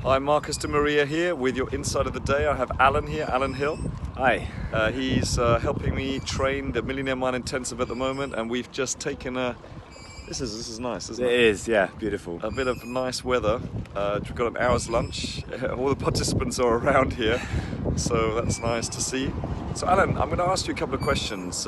I'm Marcus de Maria here with your Insight of the Day. I have Alan here, Alan Hill. Hi. He's helping me train the Millionaire Mind Intensive at the moment, and we've just taken a... This is nice, isn't it? It is, yeah, beautiful. A bit of nice weather. We've got an hour's lunch. All the participants are around here, so that's nice to see. So Alan, I'm going to ask you a couple of questions.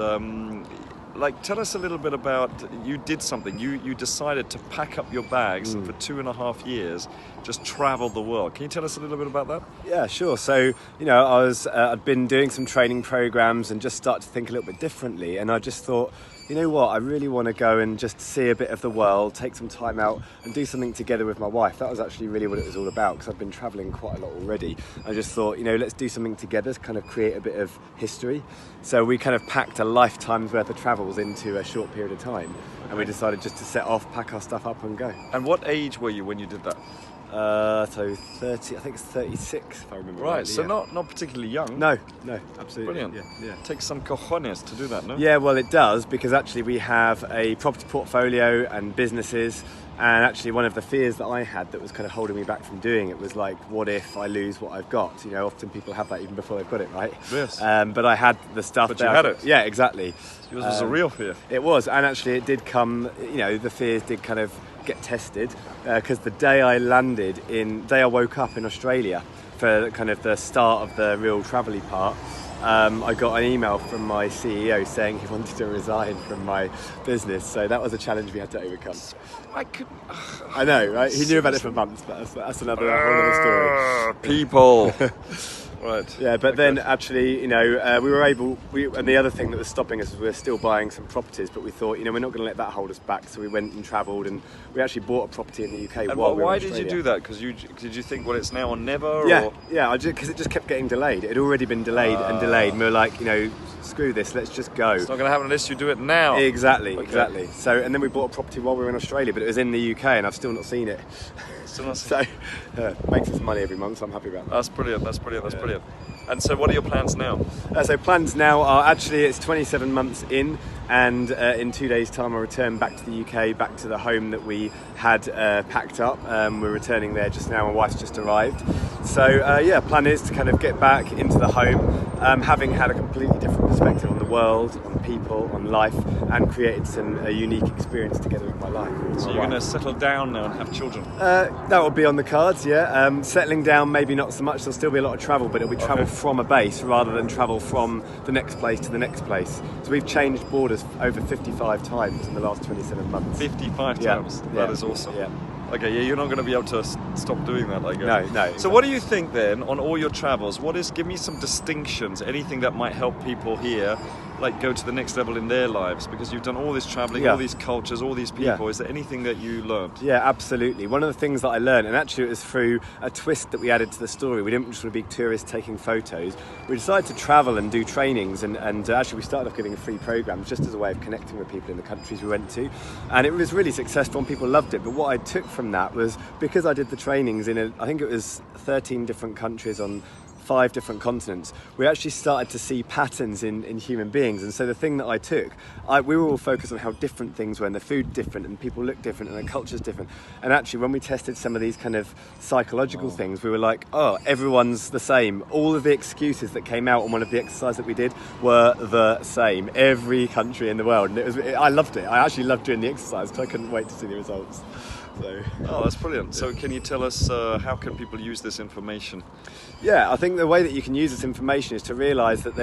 Tell us a little bit about, you did something, you decided to pack up your bags and for 2.5 years just travel the world. Can you tell us a little bit about that? Yeah, sure. So, I'd been doing some training programs and just started to think a little bit differently. And I just thought, you know what, I really want to go and just see a bit of the world, take some time out and do something together with my wife. That was actually really what it was all about, because I've been traveling quite a lot already. I just thought, let's do something together to kind of create a bit of history. So we kind of packed a lifetime's worth of travels into a short period of time. And we decided just to set off, pack our stuff up and go. And what age were you when you did that? So 30, I think it's 36 if I remember right. rightly, So yeah. not particularly young. No, absolutely. Brilliant. Yeah. Takes some cojones to do that, no? Yeah, well it does, because actually we have a property portfolio and businesses, and actually one of the fears that I had that was kind of holding me back from doing it was like, what if I lose what I've got? Often people have that even before they've got it, right? Yes. But I had the stuff. But you had it. Yeah, exactly. Yours was a real fear. It was, and actually it did come, the fears did kind of get tested, because the day I woke up in Australia for kind of the start of the real travel-y part, I got an email from my CEO saying he wanted to resign from my business. So that was a challenge we had to overcome. I know, right? He knew about it for months, but that's another whole other story. People. Right. Yeah, but then actually, we were able. And the other thing that was stopping us was we were still buying some properties, but we thought, we're not going to let that hold us back. So we went and travelled, and we actually bought a property in the UK. And while we were why in did you Australia. do that? Because did you think, well, it's now or never? Yeah, or? yeah. Because it just kept getting delayed. It had already been delayed and delayed. And we were like, screw this. Let's just go. It's not going to happen unless you do it now. Exactly, Okay. exactly. So, and then we bought a property while we were in Australia, but it was in the UK, and I've still not seen it. Still not So, makes us money every month, so I'm happy about that. That's brilliant. That's brilliant. And so, what are your plans now? So plans now are actually it's 27 months in, and in 2 days' time I'll return back to the UK, back to the home that we had packed up. We're returning there just now. My wife's just arrived. So plan is to kind of get back into the home, having had a completely different perspective on the world, on people, on life, and created a unique experience together with my life. So you're going to settle down now and have children? That will be on the cards, yeah. Settling down, maybe not so much. There'll still be a lot of travel, but it'll be travel from a base rather than travel from the next place to the next place. So we've changed borders over 55 times in the last 27 months. 55 times? Yeah. That is awesome. Yeah. Okay, yeah, you're not going to be able to stop doing that, I guess. No. So what do you think then, on all your travels, give me some distinctions, anything that might help people here, go to the next level in their lives? Because you've done all this traveling, all these cultures, all these people. Is there anything that you learned? Yeah, absolutely. One of the things that I learned, and actually it was through a twist that we added to the story. We didn't just want to be tourists taking photos. We decided to travel and do trainings, and actually we started off giving free programs just as a way of connecting with people in the countries we went to. And it was really successful and people loved it. But what I took from that was, because I did the trainings in I think it was 13 different countries on 5 different continents, we actually started to see patterns in human beings. And so the thing that I took, we were all focused on how different things were, and the food different, and people look different, and the culture's different. And actually when we tested some of these kind of psychological things, we were like, everyone's the same. All of the excuses that came out on one of the exercises that we did were the same. Every country in the world. And I loved it. I actually loved doing the exercise because I couldn't wait to see the results. So. Oh, that's brilliant. So can you tell us how can people use this information? Yeah, I think the way that you can use this information is to realise that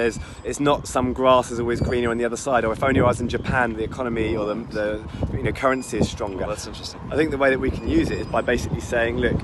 it's not some grass is always greener on the other side, or if only I was in Japan, the economy or the currency is stronger. Oh, that's interesting. I think the way that we can use it is by basically saying, look,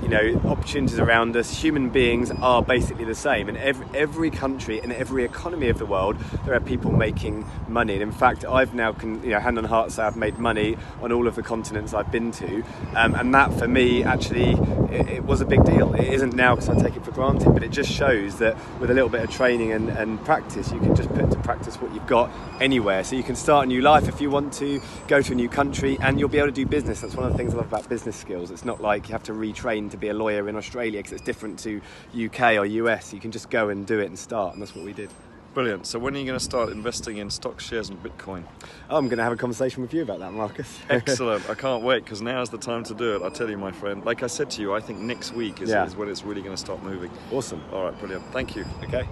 opportunities around us, human beings are basically the same. In every country and every economy of the world, there are people making money. And in fact, I've now hand on heart say I've made money on all of the continents I've been to. And that for me, actually, it was a big deal. It isn't now because I take it for granted, but it just shows that with a little bit of training and practice, you can just put into practice what you've got anywhere. So you can start a new life if you want to, go to a new country, and you'll be able to do business. That's one of the things I love about business skills. It's not like you have to retrain to be a lawyer in Australia because it's different to UK or US. You can just go and do it and start, and that's what we did. Brilliant. So when are you going to start investing in stock, shares and Bitcoin? Oh, I'm going to have a conversation with you about that, Marcus. Excellent. I can't wait, because now's the time to do it. I tell you, my friend. Like I said to you, I think next week is when it's really going to start moving. Awesome. All right, brilliant. Thank you. Okay.